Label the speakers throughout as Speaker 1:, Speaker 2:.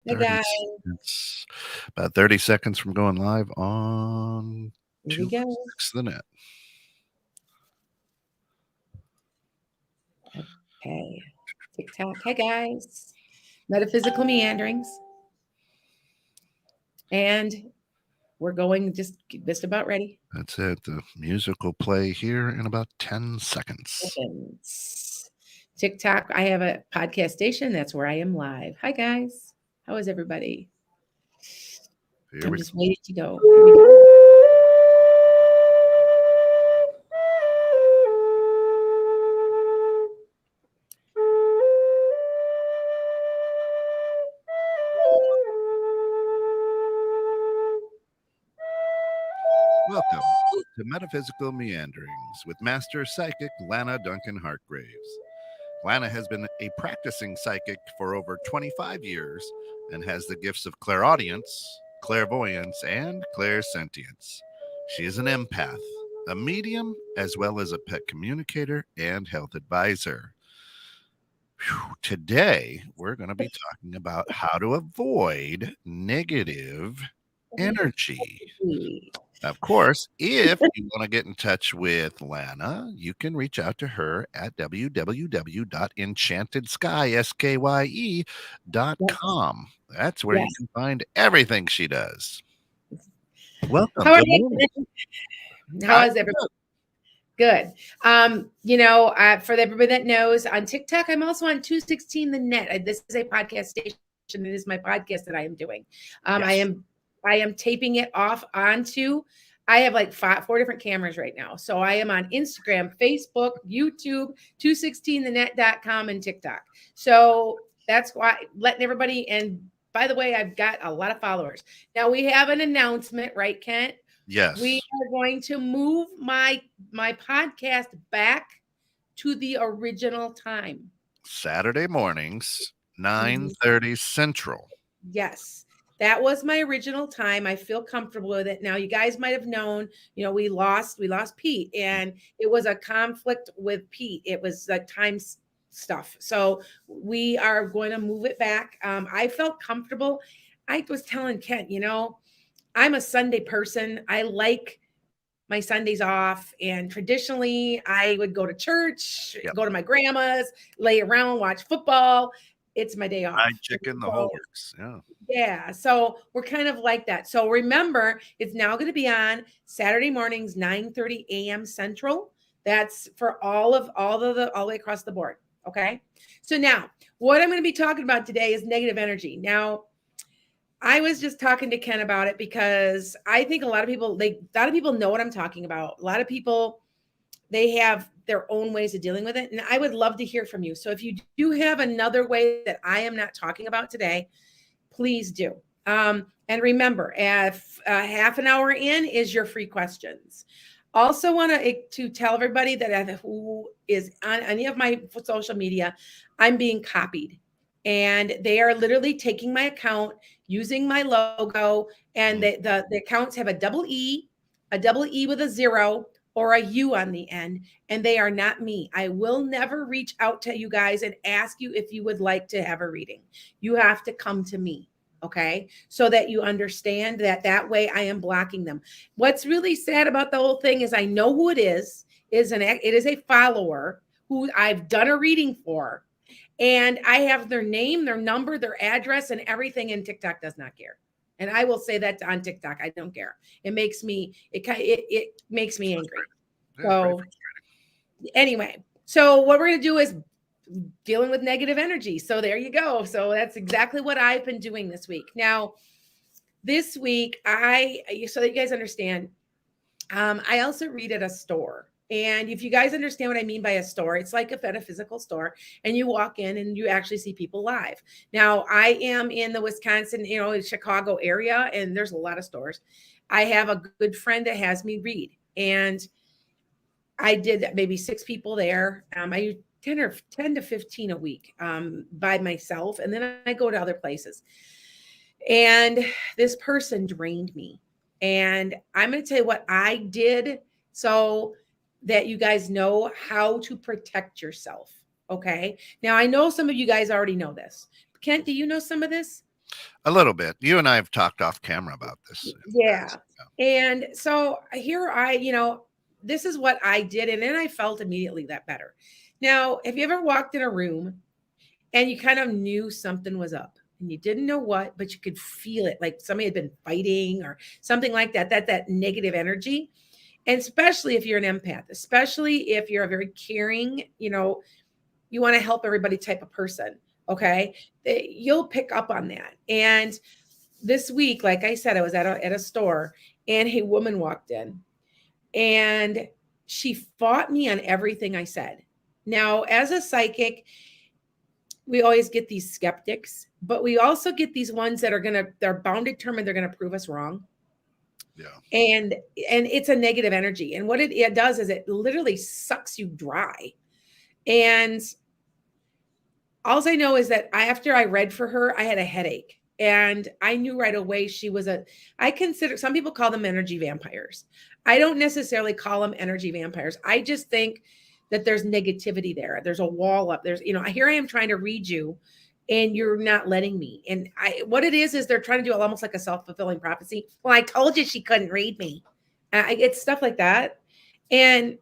Speaker 1: Hey
Speaker 2: 30
Speaker 1: guys,
Speaker 2: seconds. About 30 seconds from going live on
Speaker 1: here we
Speaker 2: two
Speaker 1: go.
Speaker 2: six the net.
Speaker 1: Okay, TikTok. Hey guys, metaphysical meanderings, and we're going just about ready.
Speaker 2: That's it. The music will play here in about 10 seconds.
Speaker 1: TikTok. I have a podcast station. That's where I am live. Hi guys, how is everybody?
Speaker 2: Here
Speaker 1: I'm
Speaker 2: we
Speaker 1: just
Speaker 2: go.
Speaker 1: waiting to go. Here we go.
Speaker 2: Welcome to Metaphysical Meanderings with Master Psychic Lana Duncan-Hartgraves. Lana has been a practicing psychic for over 25 years and has the gifts of clairaudience, clairvoyance, and clairsentience. She is an empath, a medium, as well as a pet communicator and health advisor. Today, we're going to be talking about how to avoid negative energy. Of course, if you want to get in touch with Lana, you can reach out to her at www.enchantedsky.com. That's where you
Speaker 1: Yes.
Speaker 2: can find everything she does. Welcome.
Speaker 1: How are
Speaker 2: Good
Speaker 1: you?
Speaker 2: morning.
Speaker 1: How is everybody? Good. For everybody that knows, on TikTok, I'm also on 216 the net. This is a podcast station. It is my podcast that I am doing.
Speaker 2: Yes.
Speaker 1: I am taping it off onto. I have like four different cameras right now. So I am on Instagram, Facebook, YouTube, 216thenet.com, and TikTok. So that's why letting everybody. And by the way, I've got a lot of followers. Now we have an announcement, right, Kent?
Speaker 2: Yes.
Speaker 1: We are going to move my podcast back to the original time.
Speaker 2: Saturday mornings, 9:30 Central.
Speaker 1: Yes. That was my original time. I feel comfortable with it. Now you guys might have known, we lost Pete, and it was a conflict with Pete. It was like time stuff. So we are going to move it back. I felt comfortable. I was telling Kent, I'm a Sunday person. I like my Sundays off. And traditionally, I would go to church, go to my grandma's, lay around, watch football. It's my day off.
Speaker 2: Fried chicken, the whole works. Yeah.
Speaker 1: Yeah. So we're kind of like that. So remember, it's now going to be on Saturday mornings, 9:30 a.m. Central. That's for all the way across the board. Okay. So now what I'm going to be talking about today is negative energy. Now, I was just talking to Ken about it because I think a lot of people know what I'm talking about. A lot of people, they have their own ways of dealing with it. And I would love to hear from you. So if you do have another way that I am not talking about today, please do. And remember, if half an hour in is your free questions. Also want to tell everybody that who is on any of my social media, I'm being copied. And they are literally taking my account, using my logo, and the accounts have a double E with a 0, or a U on the end, and they are not me. I will never reach out to you guys and ask you if you would like to have a reading. You have to come to me, okay? So that you understand that way I am blocking them. What's really sad about the whole thing is I know who it is. It is a follower who I've done a reading for, and I have their name, their number, their address, and everything, and TikTok does not care. And I will say that on TikTok, I don't care. It makes me angry. So anyway, so what we're going to do is dealing with negative energy. So there you go. So that's exactly what I've been doing this week. Now, this week, so that you guys understand, I also read at a store. And if you guys understand what I mean by a store, it's like a metaphysical store, and you walk in and you actually see people live. Now, I am in the Wisconsin, Chicago area, and there's a lot of stores. I have a good friend that has me read, and I did maybe 6 people there. I do 10 to 15 a week by myself, and then I go to other places. And this person drained me. And I'm going to tell you what I did so that you guys know how to protect yourself. Okay. Now, I know some of you guys already know this. Kent, do you know some of this?
Speaker 2: A little bit. You and I have talked off camera about this. in the
Speaker 1: Yeah.
Speaker 2: past.
Speaker 1: And so here this is what I did. And then I felt immediately that better. Now, if you ever walked in a room and you kind of knew something was up and you didn't know what, but you could feel it, like somebody had been fighting or something like that, that negative energy. And especially if you're an empath, especially if you're a very caring, you want to help everybody type of person. Okay. You'll pick up on that. And this week, like I said, I was at a store and a woman walked in and she fought me on everything I said. Now, as a psychic, we always get these skeptics, but we also get these ones that they're bound to determine they're going to prove us wrong.
Speaker 2: Yeah.
Speaker 1: And it's a negative energy. And what it does is it literally sucks you dry. And all I know is that after I read for her, I had a headache. And I knew right away I consider, some people call them energy vampires. I don't necessarily call them energy vampires. I just think that there's negativity there. There's a wall up. Here I am trying to read you and you're not letting me. And what it is they're trying to do almost like a self-fulfilling prophecy. Well, I told you she couldn't read me. It's stuff like that. And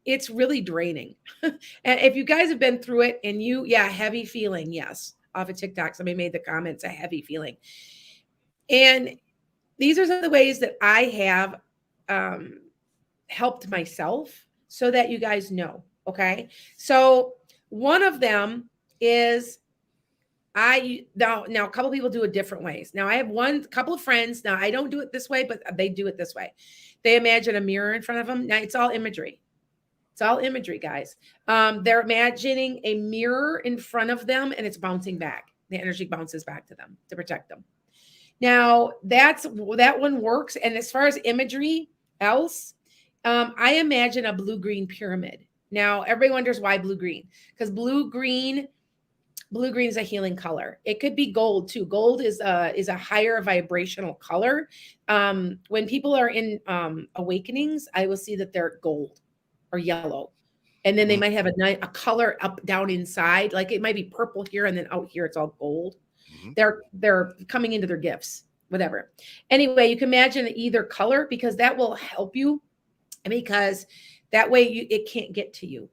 Speaker 1: it's really draining. And if you guys have been through it and heavy feeling, yes. Off of TikTok, somebody made the comments, a heavy feeling. And these are some of the ways that I have helped myself so that you guys know. Okay. So one of them is now a couple of people do it different ways. Now I have couple of friends. Now I don't do it this way, but they do it this way. They imagine a mirror in front of them. Now it's all imagery. It's all imagery, guys. They're imagining a mirror in front of them and it's bouncing back. The energy bounces back to them to protect them. Now, that one works. And as far as imagery else, I imagine a blue-green pyramid. Now, everybody wonders why blue-green, because blue-green is a healing color. It could be gold too. Gold is a higher vibrational color. When people are in awakenings, I will see that they're gold or yellow. And then they might have a color up down inside. Like it might be purple here and then out here it's all gold. Mm-hmm. They're coming into their gifts, whatever. Anyway, you can imagine either color because that will help you because that way it can't get to you.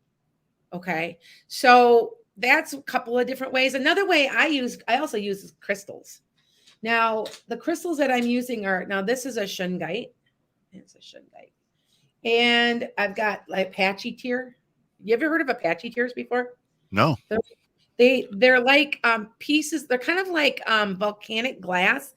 Speaker 1: Okay. So that's a couple of different ways. Another way I also use crystals. Now the crystals that I'm using this is a shungite. It's a shungite. And I've got like Apache tear. You ever heard of Apache tears before?
Speaker 2: No.
Speaker 1: They're like pieces. They're kind of like volcanic glass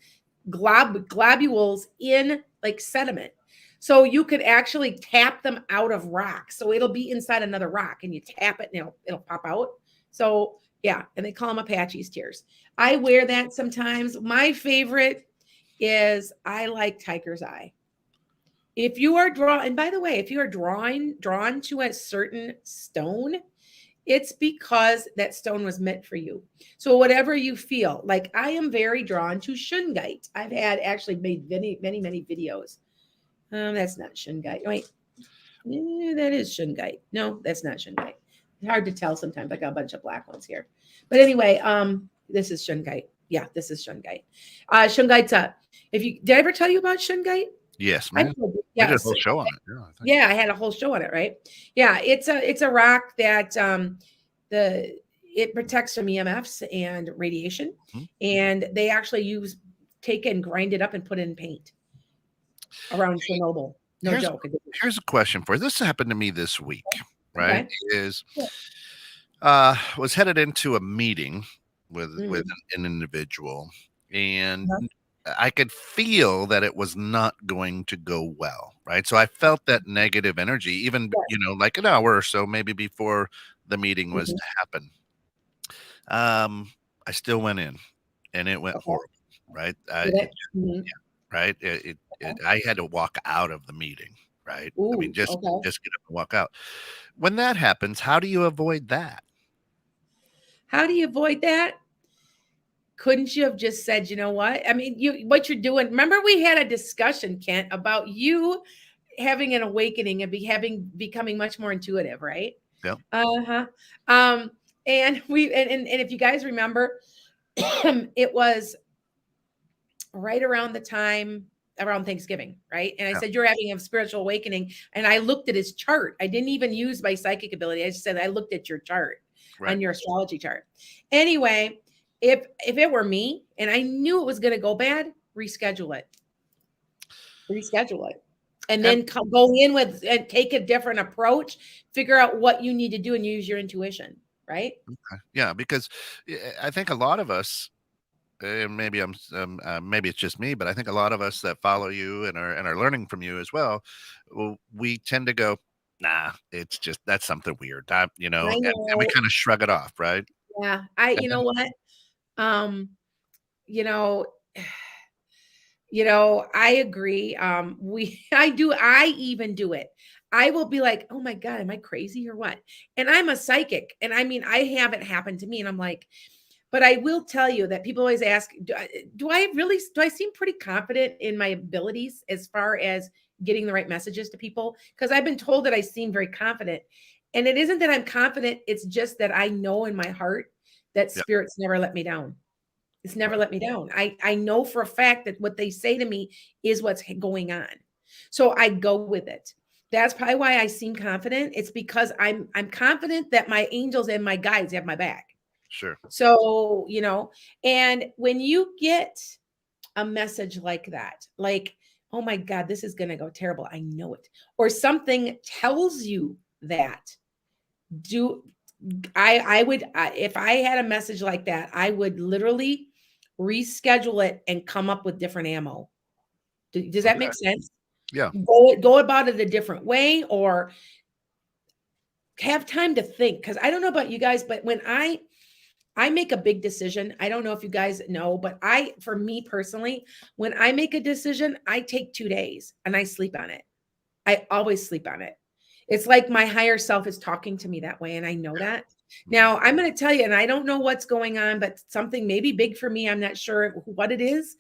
Speaker 1: globules in like sediment. So you could actually tap them out of rock. So it'll be inside another rock and you tap it and it'll pop out. So yeah, and they call them Apache's tears. I wear that sometimes. My favorite is I like tiger's eye. If you are and by the way, if you are drawn to a certain stone, it's because that stone was meant for you. So whatever you feel, like I am very drawn to shungite. I've actually made many, many, many videos. That's not shungite. Wait, that is shungite. No, that's not shungite. It's hard to tell sometimes. I got a bunch of black ones here. But anyway, this is shungite. Yeah, this is shungite. Shungite's up. Did I ever tell you about shungite?
Speaker 2: Yes, man.
Speaker 1: Yes.
Speaker 2: We did a whole show on it.
Speaker 1: Yeah, I had a whole show on it, right? Yeah, it's a rock that it protects from EMFs and radiation, and they actually take it and grind it up and put it in paint around Chernobyl. No joke.
Speaker 2: Here's a question for you. This happened to me this week, right?
Speaker 1: Okay.
Speaker 2: Was headed into a meeting with an individual, and I could feel that it was not going to go well, right? So I felt that negative energy, even, like an hour or so, maybe before the meeting was to happen. I still went in and it went horrible, right? Right. I had to walk out of the meeting, right?
Speaker 1: Ooh,
Speaker 2: I mean, just get up and walk out. When that happens, how do you avoid that?
Speaker 1: How do you avoid that? Couldn't you have just said, you know what? I mean, what you're doing. Remember, we had a discussion, Kent, about you having an awakening and becoming much more intuitive, right?
Speaker 2: Yeah.
Speaker 1: And if you guys remember, it was right around the time around Thanksgiving, right? And I
Speaker 2: Yeah.
Speaker 1: said, you're having a spiritual awakening. And I looked at his chart. I didn't even use my psychic ability. I just said, I looked at your chart
Speaker 2: Right.
Speaker 1: on your astrology chart. Anyway, if it were me and I knew it was going to go bad, reschedule it. Reschedule it. And then go in with and take a different approach, figure out what you need to do and use your intuition, right?
Speaker 2: Yeah, because I think a lot of us, maybe maybe it's just me, but I think a lot of us that follow you and are learning from you as well, we tend to go, nah, it's just that's something weird, you know,
Speaker 1: I
Speaker 2: and we
Speaker 1: know.
Speaker 2: kind of shrug it off, right?
Speaker 1: Yeah.
Speaker 2: And
Speaker 1: You
Speaker 2: then,
Speaker 1: know what? You know, I agree. I even do it. I will be like, oh my God, am I crazy or what? And I'm a psychic. And I mean, I have it happen to me. And I'm like, but I will tell you that people always ask, do I seem pretty confident in my abilities as far as getting the right messages to people? Because I've been told that I seem very confident. And it isn't that I'm confident, it's just that I know in my heart that
Speaker 2: yeah,
Speaker 1: spirits never let me down. It's never
Speaker 2: right,
Speaker 1: let me down. I know for a fact that what they say to me is what's going on. So I go with it. That's probably why I seem confident. It's because I'm confident that my angels and my guides have my back.
Speaker 2: sure,
Speaker 1: So, and when you get a message like that, like, oh my God, this is going to go terrible. I know it. Or something tells you that, I would, if I had a message like that, I would literally reschedule it and come up with different ammo. Does that
Speaker 2: okay,
Speaker 1: make sense?
Speaker 2: yeah,
Speaker 1: Go about it a different way, or have time to think. Because I don't know about you guys, but when I make a big decision, I don't know if you guys know, but for me personally, when I make a decision, I take 2 days and I sleep on it. I always sleep on it. It's like my higher self is talking to me that way, and I know that.
Speaker 2: mhm,
Speaker 1: Now, I'm going to tell you, and I don't know what's going on, but something maybe big for me. I'm not sure what it is.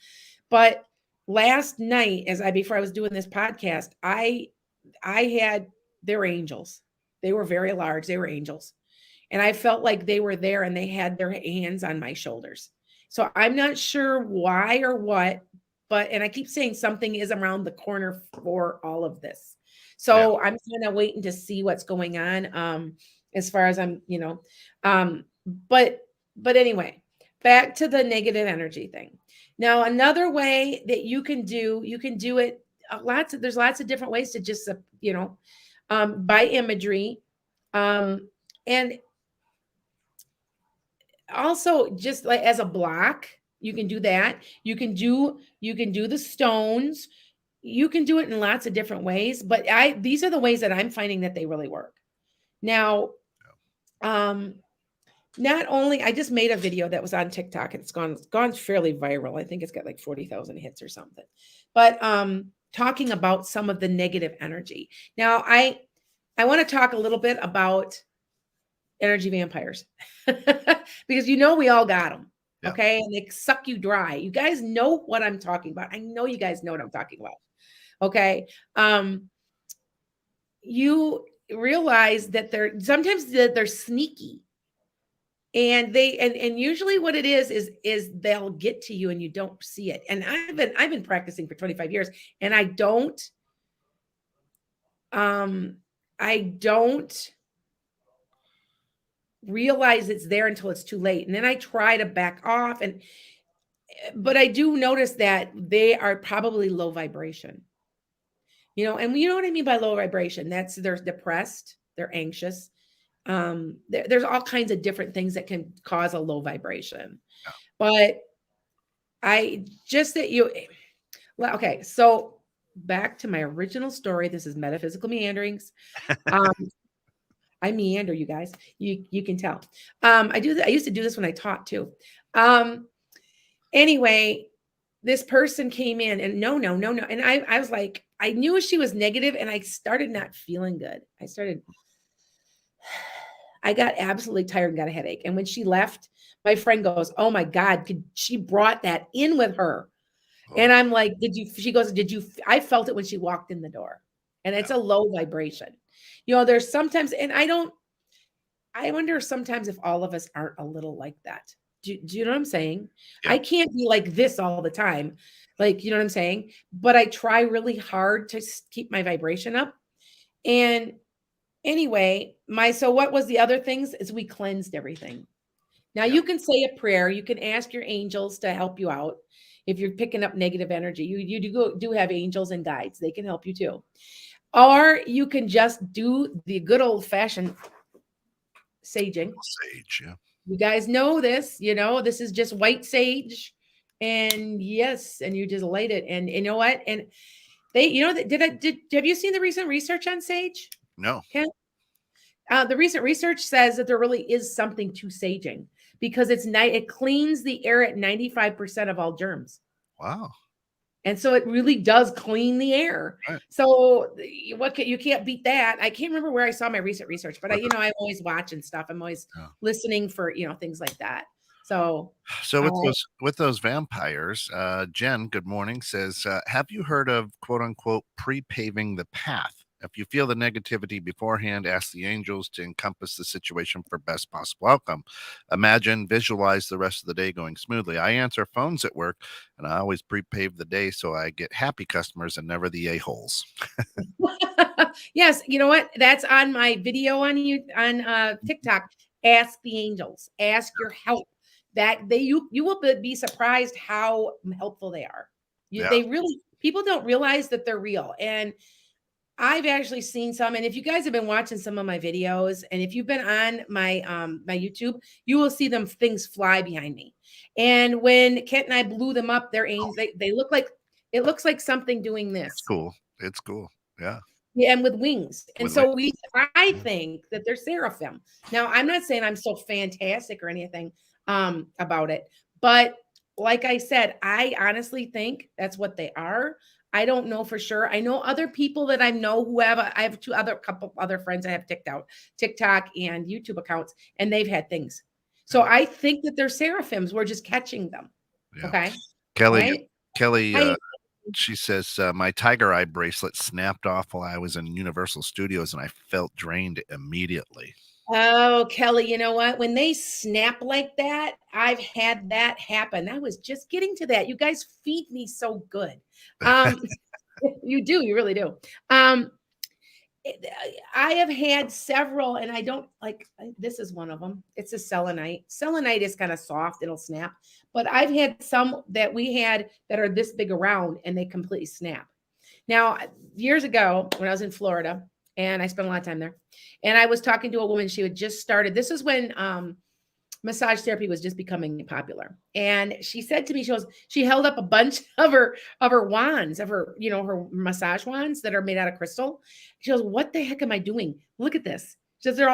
Speaker 1: But last night, before I was doing this podcast, I had their angels. They were very large. They were angels. And I felt like they were there and they had their hands on my shoulders. So I'm not sure why or what, and I keep saying something is around the corner for all of this.
Speaker 2: yeah,
Speaker 1: So I'm kind of waiting to see what's going on. As far as um, but anyway, back to the negative energy thing. Now, another way that you can do it. There's lots of different ways to just by imagery, and also just like as a block, you can do that. You can do the stones. You can do it in lots of different ways, but these are the ways that I'm finding that they really work. Now, um not only I just made a video that was on TikTok and it's gone fairly viral. I think it's got like 40,000 hits or something. But talking about some of the negative energy. Now, I want to talk a little bit about energy vampires because we all got them.
Speaker 2: yeah,
Speaker 1: Okay. And they suck you dry. You guys know what I'm talking about. I know you guys know what I'm talking about. Okay. You realize that they're sneaky, and and usually what it is they'll get to you and you don't see it. And I've been practicing for 25 years, and I don't realize it's there until it's too late. And then I try to back off, but I do notice that they are probably low vibration. And you know what I mean by low vibration? They're depressed, they're anxious. There's all kinds of different things that can cause a low vibration.
Speaker 2: yeah.
Speaker 1: But I just that you well, okay, so back to my original story. This is metaphysical meanderings. Um, I meander, you guys. You can tell. I used to do this when I taught too. Anyway, this person came in and no, no, no, no. And I was like, I knew she was negative and I started not feeling good. I got absolutely tired and got a headache. And when she left, my friend goes, oh my God, she brought that in with her.
Speaker 2: Oh,
Speaker 1: And I'm like, she goes, I felt it when she walked in the door. And it's
Speaker 2: yeah,
Speaker 1: a low vibration. There's sometimes, and I wonder sometimes if all of us aren't a little like that Do you know what I'm saying?
Speaker 2: Yeah.
Speaker 1: I can't be like this all the time. Like, you know what I'm saying? But I try really hard to keep my vibration up. And anyway, so what was the other things is we cleansed everything. Now
Speaker 2: Yeah.
Speaker 1: you can say a prayer. You can ask your angels to help you out if you're picking up negative energy. You do have angels and guides. They can help you too. Or you can just do the good old fashioned saging.
Speaker 2: Sage. Yeah.
Speaker 1: You guys know this, this is just white sage. And yes, and you just light it. And you know what? And they, have you seen the recent research on sage?
Speaker 2: No.
Speaker 1: Ken? The recent research says that there really is something to saging because it cleans the air at 95% of all germs.
Speaker 2: Wow.
Speaker 1: And so it really does clean the air.
Speaker 2: Right.
Speaker 1: So you can't beat that. I can't remember where I saw my recent research, but I'm always watching stuff. I'm always listening for, things like that. So
Speaker 2: with those vampires, Jen, good morning, says, have you heard of quote unquote pre-paving the path? If you feel the negativity beforehand, ask the angels to encompass the situation for best possible outcome. Visualize the rest of the day going smoothly. I answer phones at work, and I always pre-pave the day so I get happy customers and never the a-holes.
Speaker 1: Yes, you know what? That's on my video on TikTok. Ask the angels. Ask your help. You will be surprised how helpful they are. People don't realize that they're real. And I've actually seen some, and if you guys have been watching some of my videos, and if you've been on my my YouTube, you will see things fly behind me. And when Kent and I blew them up, they look like it looks like something doing this.
Speaker 2: It's cool. Yeah.
Speaker 1: Yeah, and with wings. And so I think that they're seraphim. Now, I'm not saying I'm so fantastic or anything about it, but like I said, I honestly think that's what they are. I don't know for sure. I know other people that I know I have couple other friends that have TikTok and YouTube accounts, and they've had things. So I think that they're seraphims. We're just catching them. Yeah. Okay.
Speaker 2: Kelly, she says, my tiger eye bracelet snapped off while I was in Universal Studios and I felt drained immediately.
Speaker 1: Oh, Kelly, you know what? When they snap like that, I've had that happen. I was just getting to that. You guys feed me so good. You do. You really do. I have had several, and I don't this is one of them. It's a selenite. Selenite is kind of soft. It'll snap. But I've had some that we had that are this big around, and they completely snap. Now, years ago, when I was in Florida, and I spent a lot of time there, and I was talking to a woman. She had just started. This is when massage therapy was just becoming popular. And she said to me, she held up a bunch of her wands, her massage wands that are made out of crystal. She goes, "What the heck am I doing? Look at this." She says, they're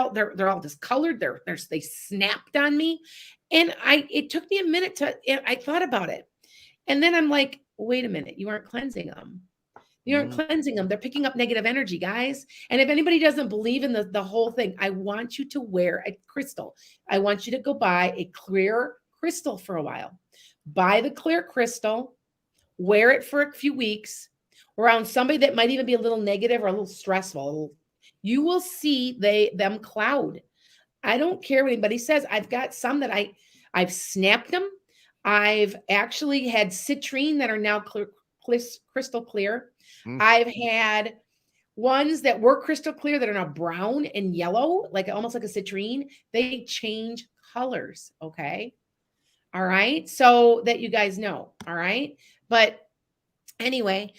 Speaker 1: all discolored. They snapped on me. And it took me a minute I thought about it. And then I'm like, wait a minute, you aren't cleansing them. You aren't cleansing them. They're picking up negative energy, guys. And if anybody doesn't believe in the whole thing, I want you to wear a crystal. I want you to go buy a clear crystal for a while. Buy the clear crystal, wear it for a few weeks around somebody that might even be a little negative or a little stressful. You will see them cloud. I don't care what anybody says. I've got some that I've snapped them. I've actually had citrine that are now crystal clear. I've had ones that were crystal clear that are now brown and yellow, almost like a citrine. They change colors. Okay. All right. So that you guys know. All right. But anyway,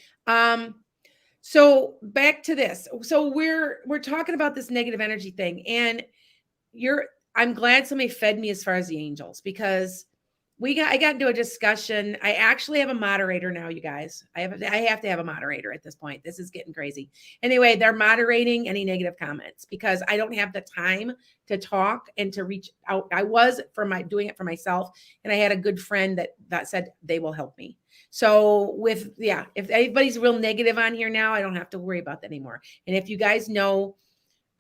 Speaker 1: so back to this. So we're talking about this negative energy thing, and I'm glad somebody fed me as far as the angels, because I got into a discussion. I actually have a moderator now, you guys. I have to have a moderator at this point. This is getting crazy. Anyway, they're moderating any negative comments because I don't have the time to talk and to reach out. I was doing it for myself, and I had a good friend that said they will help me. So if anybody's real negative on here now, I don't have to worry about that anymore. And if you guys know,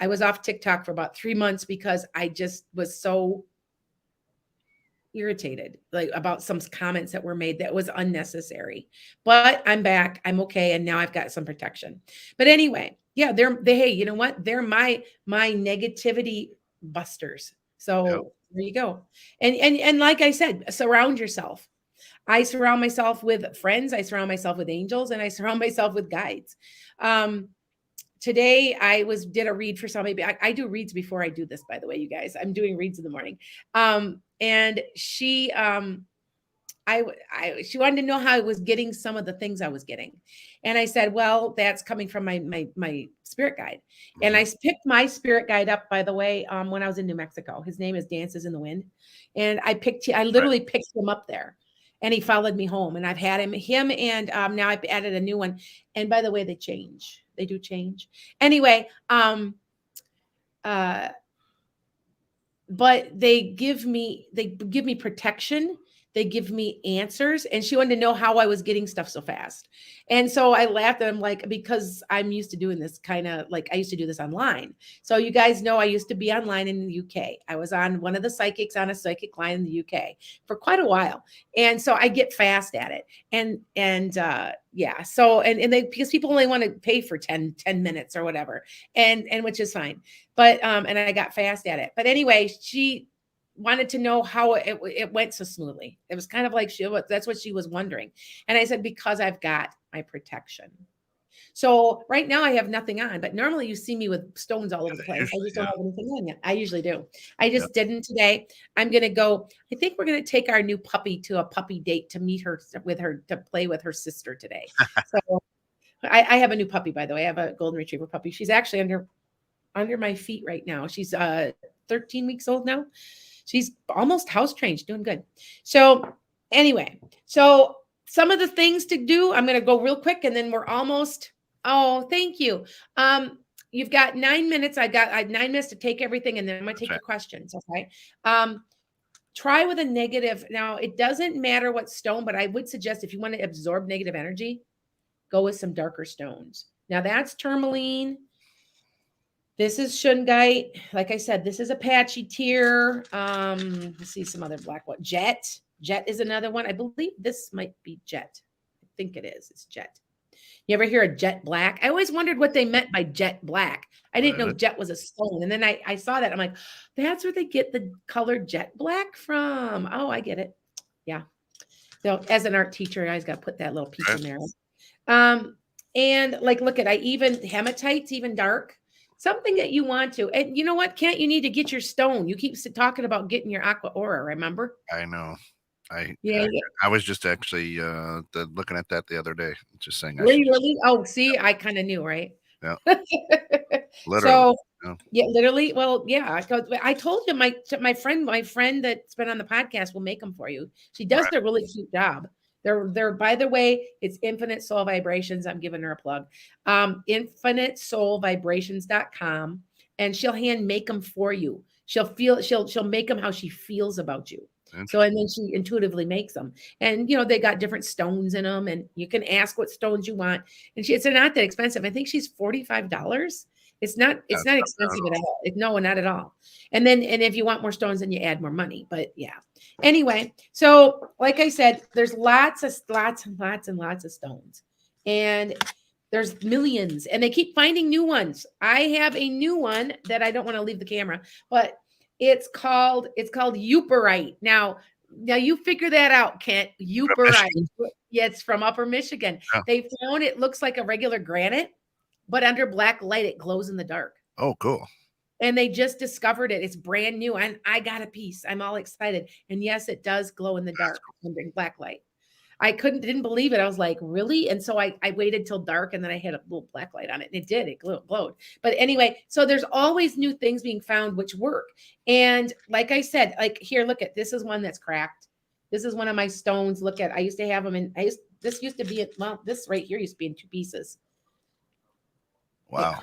Speaker 1: I was off TikTok for about 3 months because I just was so irritated about some comments that were made that was unnecessary. But I'm back. I'm okay. And now I've got some protection. But anyway, hey, you know what? They're my negativity busters. So There you go. And like I said, surround yourself. I surround myself with friends, I surround myself with angels, and I surround myself with guides. Today I did a read for somebody. I do reads before I do this, by the way, you guys. I'm doing reads in the morning. And she she wanted to know how I was getting some of the things I was getting. And I said, well, that's coming from my spirit guide. And I picked my spirit guide up, by the way, when I was in New Mexico. His name is Dances in the Wind. And I literally picked him up there. And he followed me home. And I've had him and now I've added a new one. And by the way, they change. They do change. Anyway, but they give me protection. They give me answers. And she wanted to know how I was getting stuff so fast. And so I laughed at him, like, because I'm used to doing this kind of like, I used to do this online. So you guys know I used to be online in the UK. I was on one of the psychics on a psychic line in the UK for quite a while. And so I get fast at it. And yeah. So, and they, because people only want to pay for 10 minutes or whatever. And which is fine. But, and I got fast at it. But anyway, she wanted to know how it went so smoothly. It was kind of like that's what she was wondering. And I said, because I've got my protection. So right now I have nothing on, but normally you see me with stones all over the place. I just don't have anything on yet. I usually do. I just didn't today. I'm going to go. I think we're going to take our new puppy to a puppy date to meet her to play with her sister today. So I have a new puppy, by the way. I have a golden retriever puppy. She's actually under my feet right now. She's 13 weeks old now. She's almost house trained. She's doing good. So anyway, so some of the things to do, I'm going to go real quick and then we're almost, oh, thank you. You've got 9 minutes. I have 9 minutes to take everything and then I'm going to take your questions. Okay. Try with a negative. Now it doesn't matter what stone, but I would suggest if you want to absorb negative energy, go with some darker stones. Now that's tourmaline. This is shungite. Like I said, this is Apache tier. Let's see some other black one. Jet. Jet is another one. I believe this might be jet. I think it is. It's jet. You ever hear a jet black? I always wondered what they meant by jet black. I didn't know jet was a stone. And then I saw that. I'm like, that's where they get the color jet black from. Oh, I get it. Yeah. So as an art teacher, I always got to put that little piece in there. And like, look at, hematites, even dark. Something that you want to, and you know what, Kent, you need to get your stone. You keep talking about getting your aqua aura, remember?
Speaker 2: I know. I was just actually looking at that the other day, just saying.
Speaker 1: Really? Oh, see, I kind of knew, right?
Speaker 2: Yeah.
Speaker 1: Literally. So, yeah, literally. Well, yeah. I told you my friend that's been on the podcast will make them for you. She does a really cute job. They're by the way, it's Infinite Soul Vibrations. I'm giving her a plug. InfiniteSoulVibrations.com, and she'll hand make them for you. She'll make them how she feels about you. So, and then she intuitively makes them. And, you know, they got different stones in them and you can ask what stones you want. And it's not that expensive. I think she's $45. It's not expensive at all. No, not at all. And if you want more stones, then you add more money. But yeah. Anyway, so like I said, there's lots and lots of stones. And there's millions. And they keep finding new ones. I have a new one that I don't want to leave the camera, but it's called Euperite. Now you figure that out, Kent. Euperite. Yeah, it's from Upper Michigan. Yeah. They found it looks like a regular granite, but under black light, it glows in the dark.
Speaker 2: Oh, cool.
Speaker 1: And they just discovered it. It's brand new. And I got a piece. I'm all excited. And yes, it does glow in the dark under black light. I didn't believe it. I was like, really? And so I waited till dark and then I had a little black light on it. And it did. It glowed. But anyway, so there's always new things being found which work. And like I said, like here, look at, this is one that's cracked. This is one of my stones. Look at, I used to have them in, this used to be, this right here used to be in 2 pieces.
Speaker 2: Wow.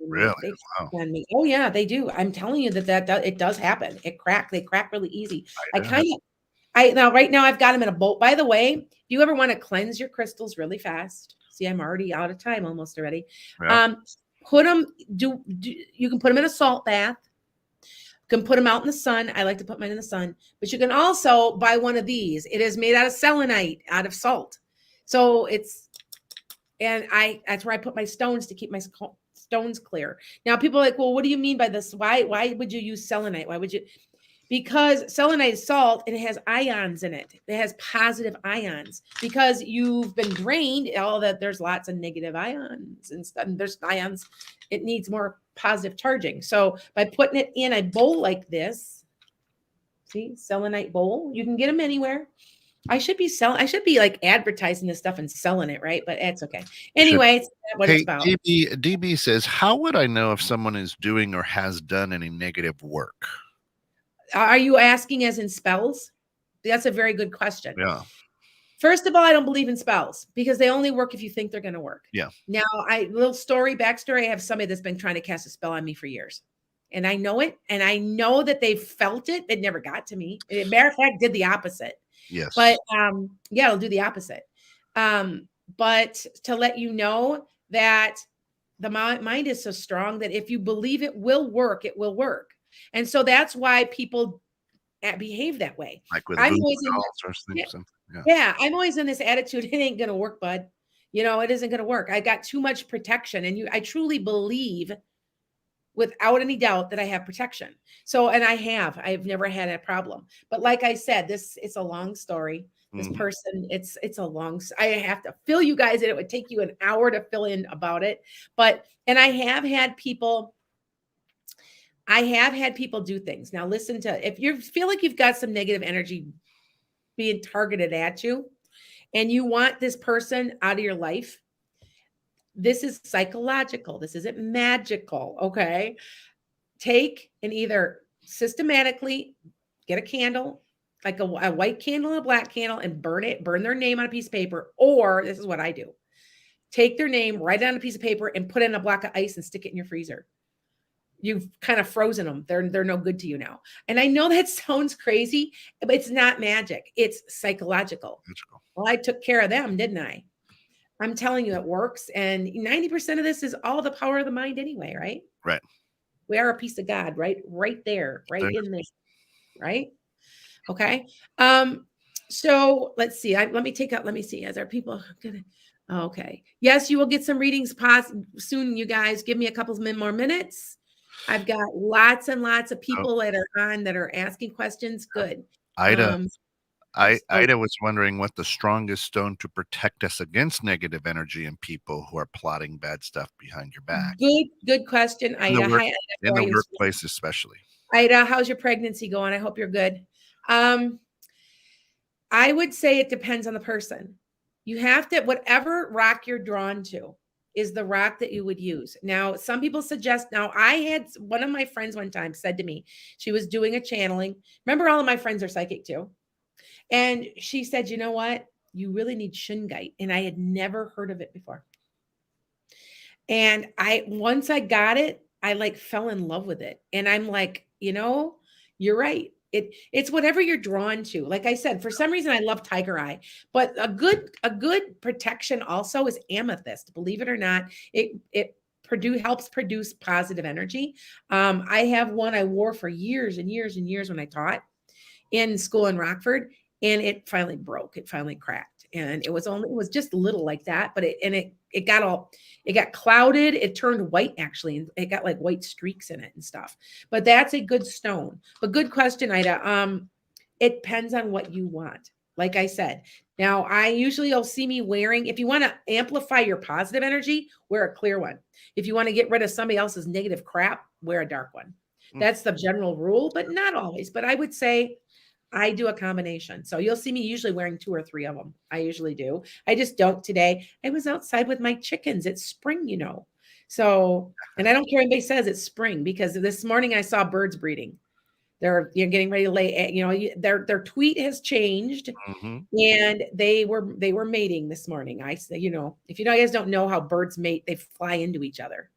Speaker 2: Really?
Speaker 1: Wow. Oh yeah, they do. I'm telling you that it does happen. They crack really easy. Right now I've got them in a bowl. By the way, do you ever want to cleanse your crystals really fast? See, I'm already out of time almost already. Yeah. Put them, you can put them in a salt bath. You can put them out in the sun. I like to put mine in the sun, but you can also buy one of these. It is made out of selenite, out of salt. So that's where I put my stones to keep my stones clear. Now people are like, well, what do you mean by this? Why would you use selenite? Why would you? Because selenite is salt and it has ions in it. It has positive ions because you've been drained. All that there's lots of negative ions and stuff. And there's ions. It needs more positive charging. So by putting it in a bowl like this, see, selenite bowl, you can get them anywhere. I should be like advertising this stuff and selling it, right? But it's okay. Anyway, it's not what it's about.
Speaker 2: DB says, how would I know if someone is doing or has done any negative work?
Speaker 1: Are you asking as in spells? That's a very good question.
Speaker 2: Yeah.
Speaker 1: First of all, I don't believe in spells because they only work if you think they're going to work.
Speaker 2: Yeah.
Speaker 1: Now, backstory. I have somebody that's been trying to cast a spell on me for years. And I know it. And I know that they felt it. It never got to me. Matter of fact, did the opposite.
Speaker 2: Yes.
Speaker 1: But yeah, it'll do the opposite. But to let you know that the mind is so strong that if you believe it will work, it will work. And so that's why people behave that way.
Speaker 2: Like with
Speaker 1: I'm always in this attitude, it ain't going to work, bud. It isn't going to work. I got too much protection. And I truly believe without any doubt that I have protection. So, and I've never had a problem. But like I said, it's a long story. This person, it's a long, I have to fill you guys in. It would take you an hour to fill in about it. And I have had people do things. Now listen if you feel like you've got some negative energy being targeted at you and you want this person out of your life, this is psychological. This isn't magical. Okay. Take and either systematically get a candle, like a white candle and a black candle, and burn their name on a piece of paper. Or this is what I do. Take their name, write it on a piece of paper and put it in a block of ice and stick it in your freezer. You've kind of frozen them. They're no good to you now. And I know that sounds crazy, but it's not magic. It's psychological. Well, I took care of them, didn't I? I'm telling you, it works. And 90% of this is all the power of the mind anyway, right?
Speaker 2: Right.
Speaker 1: We are a piece of God, right? Right there, in this, right? Okay. So let's see. Let me see. As our people gonna, okay. Yes, you will get some readings soon, you guys. Give me a couple more minutes. I've got lots and lots of people that are on that are asking questions. Good.
Speaker 2: Ida was wondering what the strongest stone to protect us against negative energy and people who are plotting bad stuff behind your back.
Speaker 1: Good question, Ida.
Speaker 2: In the workplace, especially.
Speaker 1: Ida, how's your pregnancy going? I hope you're good. I would say it depends on the person. You have to, whatever rock you're drawn to is the rock that you would use. Now, some people suggest, I had one of my friends one time said to me, she was doing a channeling. Remember, all of my friends are psychic too. And she said, you know what? You really need shungite. And I had never heard of it before. And once I got it, I like fell in love with it. And I'm like, you're right. It's whatever you're drawn to. Like I said, for some reason, I love tiger eye, but a good protection also is amethyst. Believe it or not, it helps produce positive energy. I have one I wore for years and years and years when I taught in school in Rockford, and it finally broke. It finally cracked, and it was just little like that, but it got clouded. It turned white actually, and it got like white streaks in it and stuff. But that's a good stone. But good question, Ida. It depends on what you want. Like I said, now you'll see me wearing, if you want to amplify your positive energy, wear a clear one. If you want to get rid of somebody else's negative crap, wear a dark one. That's the general rule, but not always. But I would say I do a combination. So you'll see me usually wearing 2 or 3 of them. I usually do. I just don't today. I was outside with my chickens. It's spring, So, and I don't care what anybody says it's spring, because this morning I saw birds breeding. They're getting ready to lay, their tweet has changed, and they were mating this morning. I say, if you guys don't know how birds mate, they fly into each other.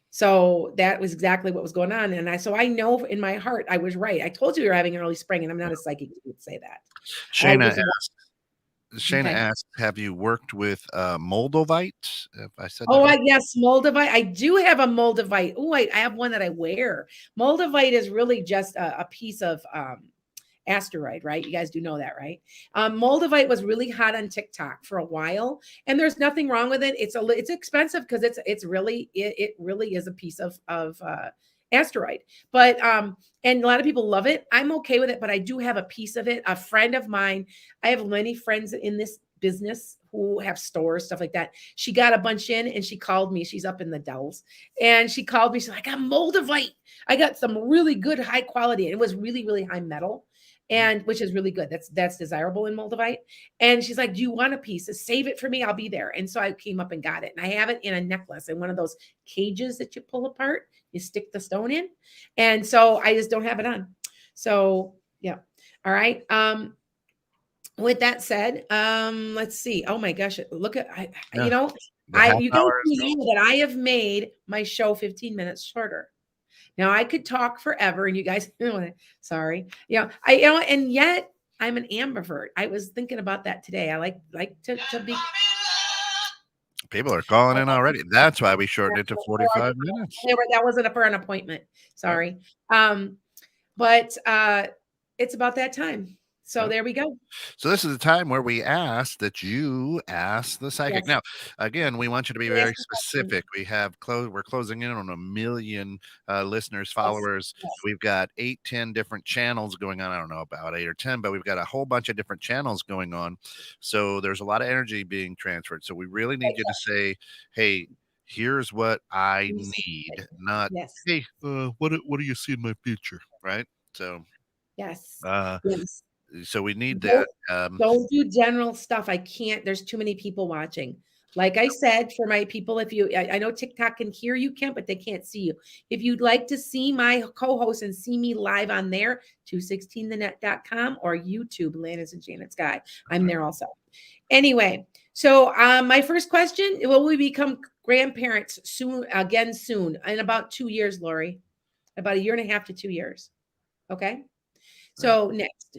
Speaker 1: So that was exactly what was going on. And so I know in my heart, I was right. I told you we were having an early spring, and I'm not a psychic who would say that.
Speaker 2: Shayna asked, have you worked with Moldovite? If I said
Speaker 1: yes, Moldavite. I do have a Moldavite. Oh, I have one that I wear. Moldavite is really just a piece of asteroid, right? You guys do know that, right? Moldavite was really hot on TikTok for a while, and there's nothing wrong with it. It's expensive because it really is a piece of asteroid. But and a lot of people love it. I'm okay with it, but I do have a piece of it. A friend of mine, I have many friends in this business who have stores, stuff like that. She got a bunch in and she called me. She's up in the Dells. And she called me. She's like, I got Moldavite. I got some really good high quality. And it was really, really high metal. And which is really good. That's desirable in Moldavite. And she's like, do you want a piece? Save it for me. I'll be there. And so I came up and got it. And I have it in a necklace in one of those cages that you pull apart. You stick the stone in. And so I just don't have it on. So yeah. All right. With that said, let's see. Oh my gosh, look at you know, you guys know that I have made my show 15 minutes shorter. Now I could talk forever, and you guys, sorry, and yet I'm an ambivert. I was thinking about that today. I like to be.
Speaker 2: People are calling in already. That's why we shortened it to 45 minutes.
Speaker 1: That wasn't for an appointment. Sorry, but it's about that time. So there we go.
Speaker 2: So this is the time where we ask that you ask the psychic. Yes. Now, again, we want you to be very specific. We're closing in on 1 million listeners, followers. Yes. We've got 8-10 different channels going on. I don't know about 8 or 10, but we've got a whole bunch of different channels going on. So there's a lot of energy being transferred. So we really need you to say, hey, here's what I need, not, hey, what do you see in my future? Right. So
Speaker 1: yes.
Speaker 2: So we need that.
Speaker 1: Don't do general stuff. I can't. There's too many people watching. Like I said, for my people, I know TikTok can hear you, Kent, but they can't see you. If you'd like to see my co-host and see me live on there, 216thenet.com or YouTube, Lana's and Janet's Guy. I'm there also. Anyway, so my first question, will we become grandparents soon, in about 2 years, Lori? About 1.5 to 2 years. Okay. So next.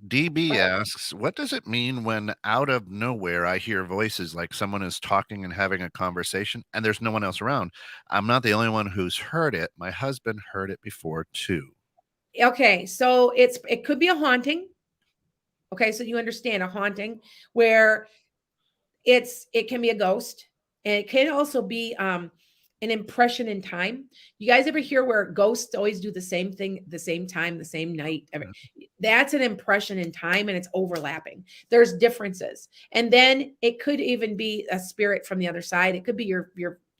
Speaker 2: DB asks, what does it mean when out of nowhere I hear voices like someone is talking and having a conversation and there's no one else around? I'm not the only one who's heard it. My husband heard it before too.
Speaker 1: Okay, so it could be a haunting. Okay, so you understand a haunting where it can be a ghost, and it can also be an impression in time. You guys ever hear where ghosts always do the same thing, the same time, the same night? That's an impression in time, and it's overlapping. There's differences. And then it could even be a spirit from the other side. It could be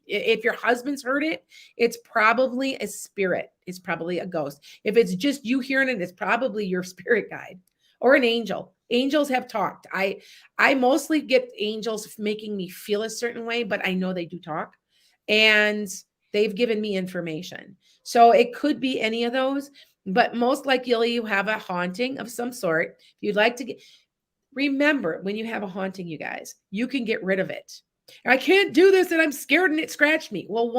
Speaker 1: if your husband's heard it, it's probably a spirit. It's probably a ghost. If it's just you hearing it, it's probably your spirit guide or an angel. Angels have talked. I mostly get angels making me feel a certain way, but I know they do talk. And they've given me information. So it could be any of those, but most likely you have a haunting of some sort. If you'd like to remember, when you have a haunting, you guys, you can get rid of it. I can't do this and I'm scared and it scratched me. Well,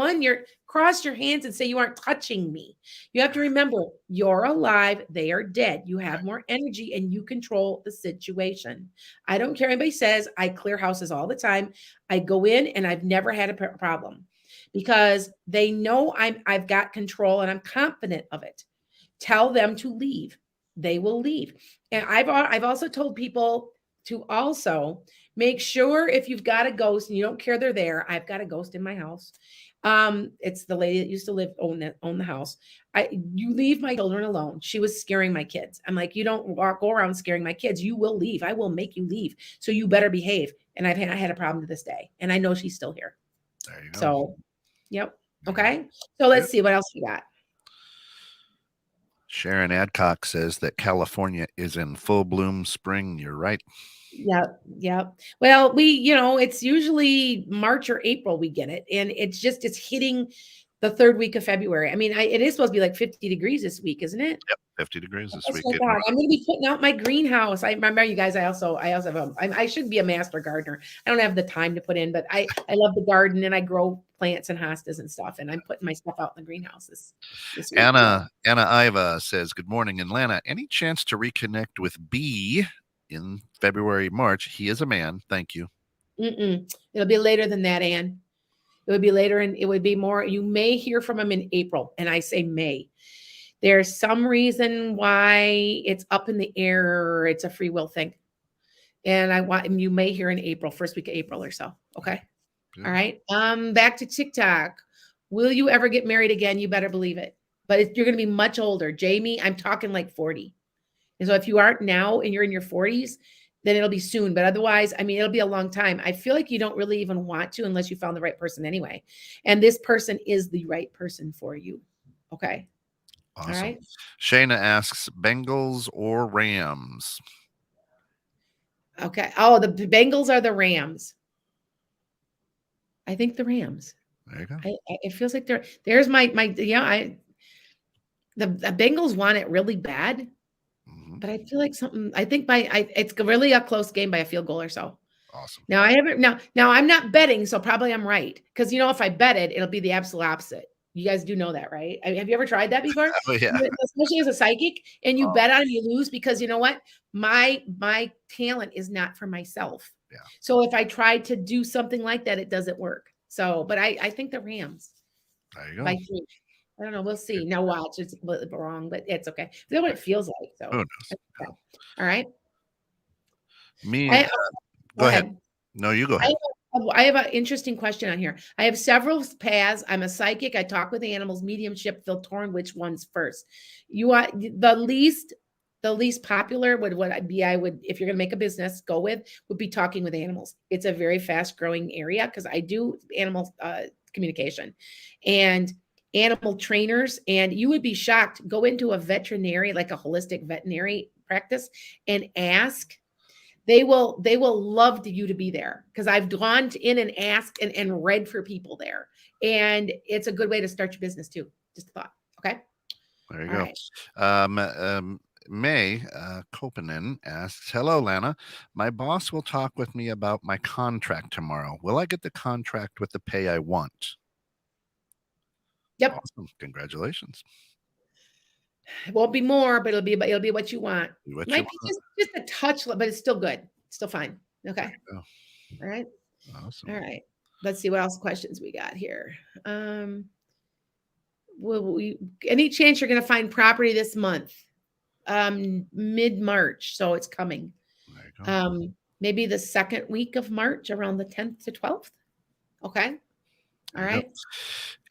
Speaker 1: cross your hands and say you aren't touching me. You have to remember, you're alive, they are dead. You have more energy and you control the situation. I don't care what anybody says. I clear houses all the time. I go in and I've never had a problem because they know I've got control and I'm confident of it. Tell them to leave. They will leave. And I've also told people to also make sure if you've got a ghost and you don't care they're there. I've got a ghost in my house. It's the lady that used to own the house. You leave my children alone. She was scaring my kids. I'm like, you don't go around scaring my kids. You will leave. I will make you leave. So you better behave. And I had a problem to this day. And I know she's still here.
Speaker 2: There you go.
Speaker 1: So, yep. Okay. So let's see what else we got.
Speaker 2: Sharon Adcock says that California is in full bloom spring. You're right.
Speaker 1: Yep. Well, it's usually March or April we get it. And it's hitting the third week of February. I mean, it is supposed to be like 50 degrees this week, isn't it?
Speaker 2: Yep, 50 degrees this week.
Speaker 1: I'm going to be putting out my greenhouse. I remember you guys, I also have I should be a master gardener. I don't have the time to put in, but I love the garden and I grow plants and hostas and stuff. And I'm putting my stuff out in the greenhouse this week.
Speaker 2: Anna Iva says, good morning, in Lana. Any chance to reconnect with B in February, March? He is a man. Thank you.
Speaker 1: It'll be later than that, Ann. It would be later and it would be more. You may hear from him in April. And I say may. There's some reason why it's up in the air. It's a free will thing. And you may hear in April, first week of April or so. Okay. Good. All right. Back to TikTok. Will you ever get married again? You better believe it. But you're going to be much older. Jamie, I'm talking like 40. And so if you aren't now and you're in your 40s, then it'll be soon. But otherwise, I mean, it'll be a long time. I feel like you don't really even want to unless you found the right person anyway. And this person is the right person for you. Okay.
Speaker 2: Awesome.
Speaker 1: All right.
Speaker 2: Shayna asks, Bengals or Rams?
Speaker 1: Okay. Oh, the Bengals are the Rams. I think the Rams.
Speaker 2: There you go.
Speaker 1: It feels like there's my the Bengals want it really bad. But I feel like it's really a close game by a field goal or so.
Speaker 2: Awesome.
Speaker 1: Now I'm not betting, so probably I'm right. Because if I bet it, it'll be the absolute opposite. You guys do know that, right? I mean, have you ever tried that before?
Speaker 2: Oh, yeah.
Speaker 1: Especially as a psychic, and you bet on it, you lose because you know what? My talent is not for myself.
Speaker 2: Yeah.
Speaker 1: So if I try to do something like that, it doesn't work. So, but I think the Rams.
Speaker 2: There you go.
Speaker 1: By 3. I don't know. We'll see. Now watch. It's wrong, but it's okay. That's what it feels like. So
Speaker 2: Who knows?
Speaker 1: okay. All right.
Speaker 2: Go ahead. No, you go ahead.
Speaker 1: I have an interesting question on here. I have several paths. I'm a psychic. I talk with animals, mediumship, feel torn. Which one's first? You are the least popular would I would, if you're going to make a business go with, would be talking with animals. It's a very fast growing area because I do animal communication and animal trainers. And you would be shocked. Go into a veterinary, like a holistic veterinary practice and ask. They will love you to be there because I've gone in and asked and read for people there. And it's a good way to start your business too. Just a thought. Okay.
Speaker 2: There you go. Right. May Kopanen asks, hello, Lana. My boss will talk with me about my contract tomorrow. Will I get the contract with the pay I want?
Speaker 1: Yep.
Speaker 2: Awesome. Congratulations.
Speaker 1: It won't be more, but it'll be what you want. Might be just a touch, but it's still good. It's still fine. Okay. All right.
Speaker 2: Awesome.
Speaker 1: All right. Let's see what else questions we got here. Any chance you're going to find property this month? Mid-March, so it's coming. Maybe the second week of March, around the 10th to 12th. Okay. All right.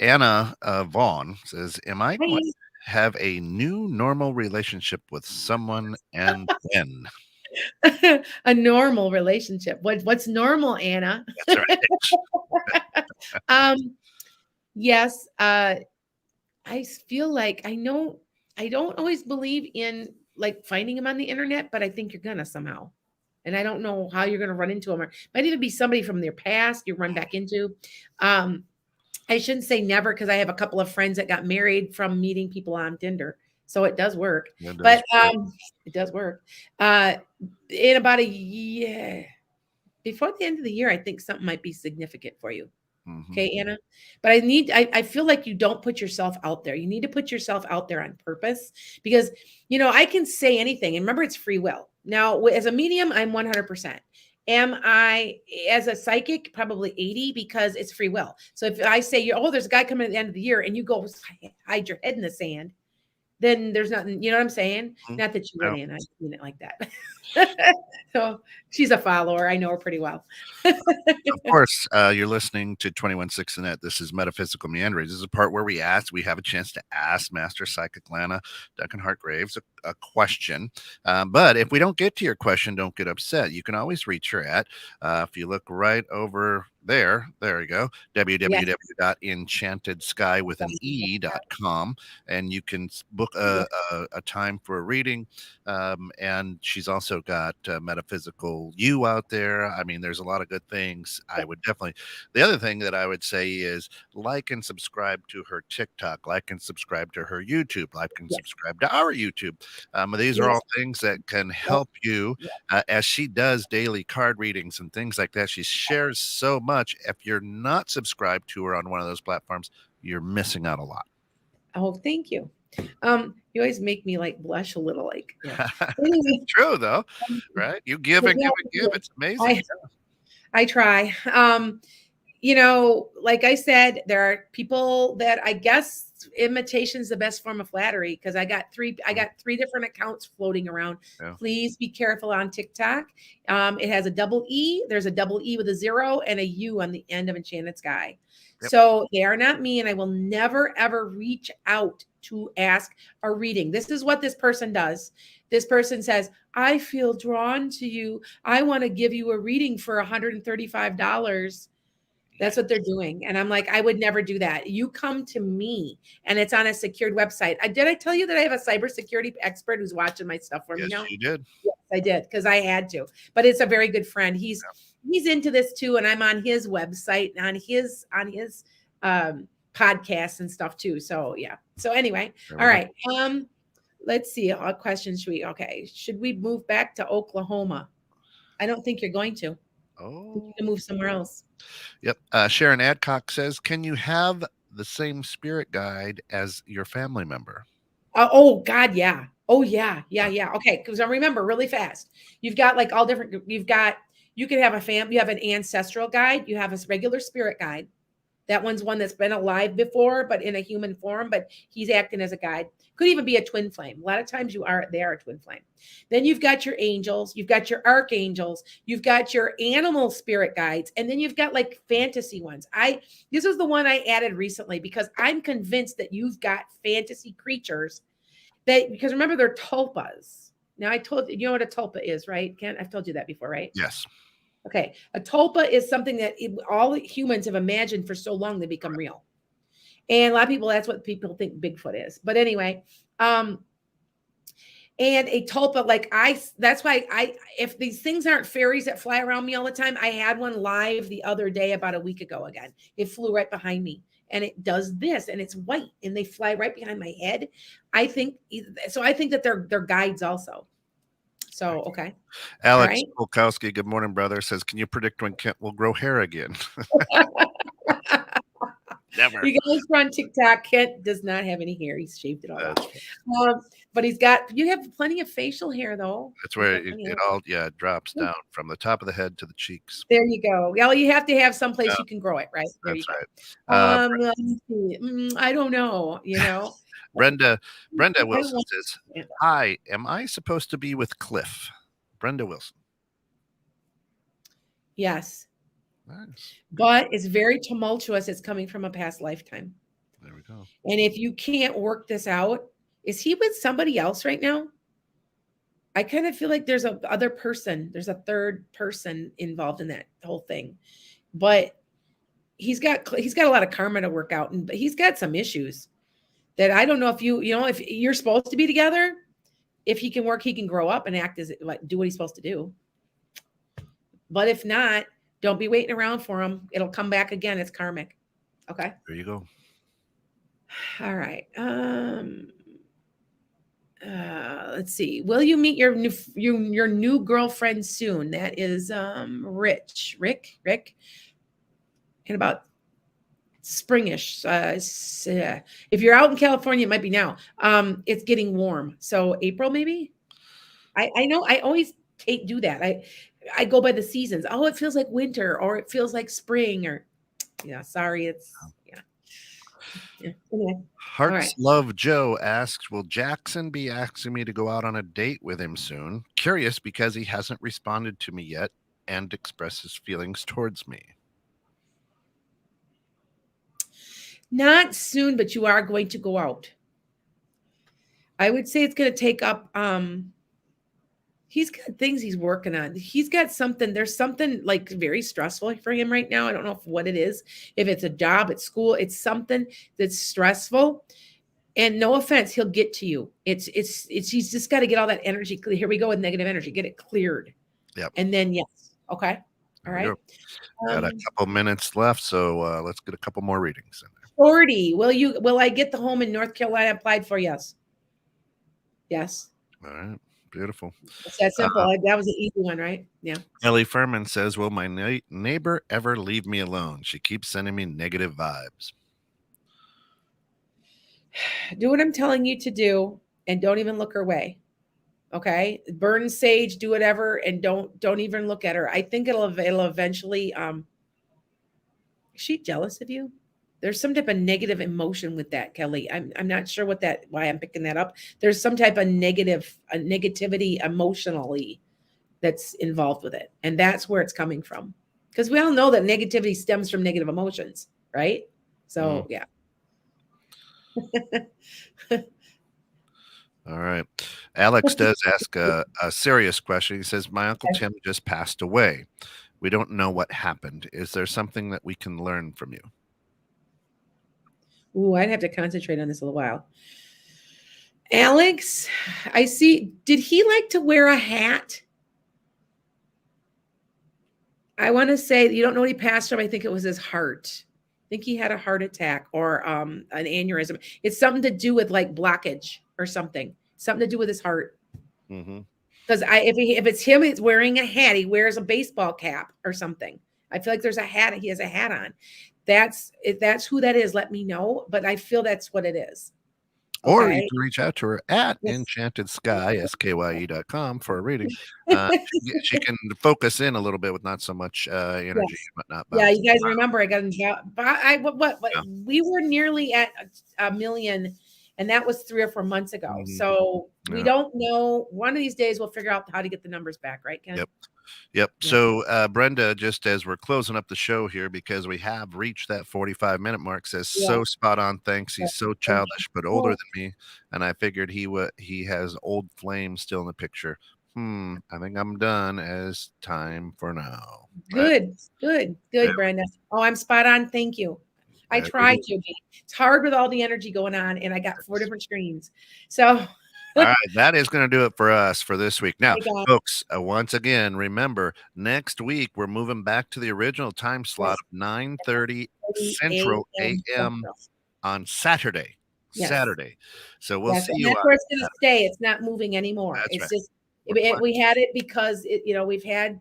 Speaker 2: Anna Vaughn says, am I going to have a new normal relationship with someone and when?
Speaker 1: A normal relationship. What's normal, Anna?
Speaker 2: That's right.
Speaker 1: Yes. I feel like I don't always believe in like finding them on the internet, but I think you're gonna somehow. And I don't know how you're gonna run into them. Or might even be somebody from their past you run back into. I shouldn't say never because I have a couple of friends that got married from meeting people on Tinder. So it does work. It does work. In about a year, before the end of the year, I think something might be significant for you. Mm-hmm. Okay, Anna. But I feel like you don't put yourself out there. You need to put yourself out there on purpose because, I can say anything. And remember, it's free will. Now, as a medium, I'm 100%. Am I, as a psychic, probably 80 because it's free will. So if I say, there's a guy coming at the end of the year and you go hide your head in the sand, then there's nothing, you know what I'm saying? Mm-hmm. Not that you would, Anna, I mean it like that. So she's a follower. I know her pretty well.
Speaker 2: Of course, you're listening to 21.6 Net. This is Metaphysical Meanderings. This is a part where we have a chance to ask Master Psychic Lana Duncan-Hartgraves a question. But if we don't get to your question, don't get upset. You can always reach her at, if you look right over there you go, www.enchantedskywithan.com, and you can book a time for a reading. And she's also got Metaphysical You out there. I mean, there's a lot of good things. I would definitely, the other thing that I would say is like and subscribe to her TikTok, like and subscribe to her YouTube, like and subscribe to our YouTube. These are all things that can help you as she does daily card readings and things like that. She shares so much. If you're not subscribed to her on one of those platforms, you're missing out a lot.
Speaker 1: Oh, thank you. You always make me like blush a little, like
Speaker 2: It's true though, right? You give and give and give. It's amazing.
Speaker 1: I try. Like I said, there are people that I guess imitation is the best form of flattery, because I got three different accounts floating around.
Speaker 2: Yeah.
Speaker 1: Please be careful on TikTok. It has a double E. There's a double E with a 0 and a U on the end of Enchanted Sky.
Speaker 2: Yep.
Speaker 1: So they are not me, and I will never, ever reach out to ask a reading. This is what this person does. This person says, I feel drawn to you. I want to give you a reading for $135. That's what they're doing. And I'm like, I would never do that. You come to me, and it's on a secured website. Did I tell you that I have a cybersecurity expert who's watching my stuff for me now?
Speaker 2: Yes, you did.
Speaker 1: Yes, I did, because I had to. But it's a very good friend. He's into this too, and I'm on his website and on his podcasts and stuff too. So yeah. So anyway, all right. Let's see. What questions should we move back to Oklahoma? I don't think you're going to.
Speaker 2: Oh,
Speaker 1: you can move somewhere else.
Speaker 2: Yep. Sharon Adcock says, can you have the same spirit guide as your family member?
Speaker 1: Oh God, yeah. Oh yeah. Okay, because I remember really fast. You've got like all different. You could have you have an ancestral guide. You have a regular spirit guide. That one's one that's been alive before, but in a human form, but he's acting as a guide. Could even be a twin flame. A lot of times they are a twin flame. Then you've got your angels, you've got your archangels, you've got your animal spirit guides, and then you've got like fantasy ones. This is the one I added recently, because I'm convinced that you've got fantasy creatures because remember, they're tulpas. Now you know what a tulpa is, right? Ken, I've told you that before, right?
Speaker 2: Yes.
Speaker 1: Okay. A tulpa is something that all humans have imagined for so long they become real. And a lot of people, that's what people think Bigfoot is. But anyway, and a tulpa, that's why if these things aren't fairies that fly around me all the time, I had one live the other day about a week ago again. It flew right behind me, and it does this, and it's white, and they fly right behind my head. I think that they're guides also. So, okay.
Speaker 2: Alex Polkowski, good morning, brother, says, can you predict when Kent will grow hair again? Never.
Speaker 1: You guys are on TikTok. Kent does not have any hair. He's shaved it all off. But you have plenty of facial hair, though.
Speaker 2: That's where it all drops down from the top of the head to the cheeks.
Speaker 1: There you go. Well, you have to have someplace you can grow it, right? There
Speaker 2: That's
Speaker 1: you
Speaker 2: go.
Speaker 1: Right. Let me see. I don't know,
Speaker 2: Brenda Wilson says, hi, am I supposed to be with Cliff? Brenda Wilson.
Speaker 1: Yes.
Speaker 2: Nice.
Speaker 1: But it's very tumultuous. It's coming from a past lifetime.
Speaker 2: There we go.
Speaker 1: And if you can't work this out, is he with somebody else right now? I kind of feel like there's a third person involved in that whole thing. But he's got a lot of karma to work out, but he's got some issues that I don't know if if you're supposed to be together, if he can work, he can grow up and do what he's supposed to do. But if not, don't be waiting around for him. It'll come back again. It's karmic. Okay.
Speaker 2: There you go.
Speaker 1: All right. Let's see. Will you meet your new girlfriend soon? That is Rick. In about springish. If you're out in California, it might be now. It's getting warm. So April, maybe. I know I always do that. I go by the seasons. Oh, it feels like winter, or it feels like spring, or sorry, it's Anyway.
Speaker 2: Hearts Love Joe asks, will Jackson be asking me to go out on a date with him soon? Curious because he hasn't responded to me yet and expresses feelings towards me.
Speaker 1: Not soon, but you are going to go out. I would say it's going to take up he's got things he's working on. He's got something. There's something like very stressful for him right now. I don't know what it is. If it's a job at school, it's something that's stressful. And no offense, he'll get to you. He's just got to get all that energy clear. Here we go with negative energy. Get it cleared.
Speaker 2: Yep.
Speaker 1: And then yes. Okay. All right.
Speaker 2: Got a couple minutes left, so let's get a couple more readings in there.
Speaker 1: 40. Will I get the home in North Carolina applied for? Yes. Yes.
Speaker 2: All right. Beautiful.
Speaker 1: It's that simple. That was an easy one, right? Yeah.
Speaker 2: Ellie Furman says, will my neighbor ever leave me alone? She keeps sending me negative vibes.
Speaker 1: Do what I'm telling you to do, and don't even look her way. Okay? Burn sage, do whatever, and don't even look at her. I think it'll eventually is she jealous of you? there's some type of negative emotion with that, Kelly. I'm not sure why I'm picking that up. There's some type of negativity emotionally that's involved with it. And that's where it's coming from. Because we all know that negativity stems from negative emotions, right? So yeah.
Speaker 2: All right. Alex does ask a serious question. He says, my Uncle Tim just passed away. We don't know what happened. Is there something that we can learn from you?
Speaker 1: Ooh, I'd have to concentrate on this a little while. Alex, I see. Did he like to wear a hat? I want to say, you don't know what he passed from. I think it was his heart. I think he had a heart attack or an aneurysm. It's something to do with like blockage or something. Something to do with his heart.
Speaker 2: Mm-hmm.
Speaker 1: Because if it's him, he's wearing a hat. He wears a baseball cap or something. I feel like there's a hat. He has a hat on. If that's who that is, let me know. But I feel that's what it is.
Speaker 2: Or
Speaker 1: Okay.
Speaker 2: you can reach out to her at enchantedsky.com for a reading. She can focus in a little bit with not so much energy and whatnot.
Speaker 1: Yeah, you guys remember I got what
Speaker 2: Yeah.
Speaker 1: we were nearly at a million, and that was 3 or 4 months ago.
Speaker 2: Mhm.
Speaker 1: So we
Speaker 2: Yeah.
Speaker 1: don't know. One of these days we'll figure out how to get the numbers back, right, Ken?
Speaker 2: Yep.
Speaker 1: Yeah.
Speaker 2: So Brenda, just as we're closing up the show here, because we have reached that 45-minute mark, says so spot on. Thanks. He's so childish, but older than me. And I figured he has old flames still in the picture. I think I'm done as time for now.
Speaker 1: Good,
Speaker 2: Yeah.
Speaker 1: Brenda. Oh, I'm spot on. Thank you. I tried to be. It's hard with all the energy going on, and I got 4 different screens. So
Speaker 2: all right, that is going to do it for us for this week. Now,
Speaker 1: Hey,
Speaker 2: folks, once again, remember, next week we're moving back to the original time slot of 9:30 Central a.m. on Saturday.
Speaker 1: Yes.
Speaker 2: Saturday. So we'll see you.
Speaker 1: That's where it's going to stay. It's not moving anymore.
Speaker 2: That's
Speaker 1: It's
Speaker 2: right.
Speaker 1: just we had it because we've had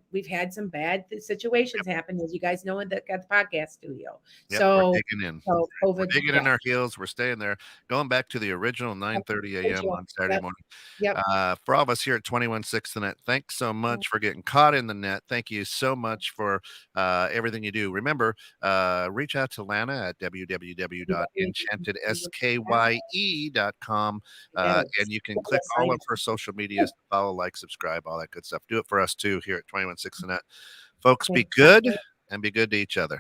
Speaker 1: some bad situations happen, as you guys know, in the podcast studio.
Speaker 2: Yep,
Speaker 1: So
Speaker 2: we're digging in.
Speaker 1: So COVID,
Speaker 2: We're digging in our heels. We're staying there. Going back to the original 9:30 a.m. on Saturday morning.
Speaker 1: Yep.
Speaker 2: For all of us here at 21.6 The Net, thanks so much for getting caught in the net. Thank you so much for everything you do. Remember, reach out to Lana at www.enchantedsky.com. And you can click all of her social medias to follow, like, subscribe, all that good stuff. Do it for us too here at 21.6 The Net. Folks, be good and be good to each other.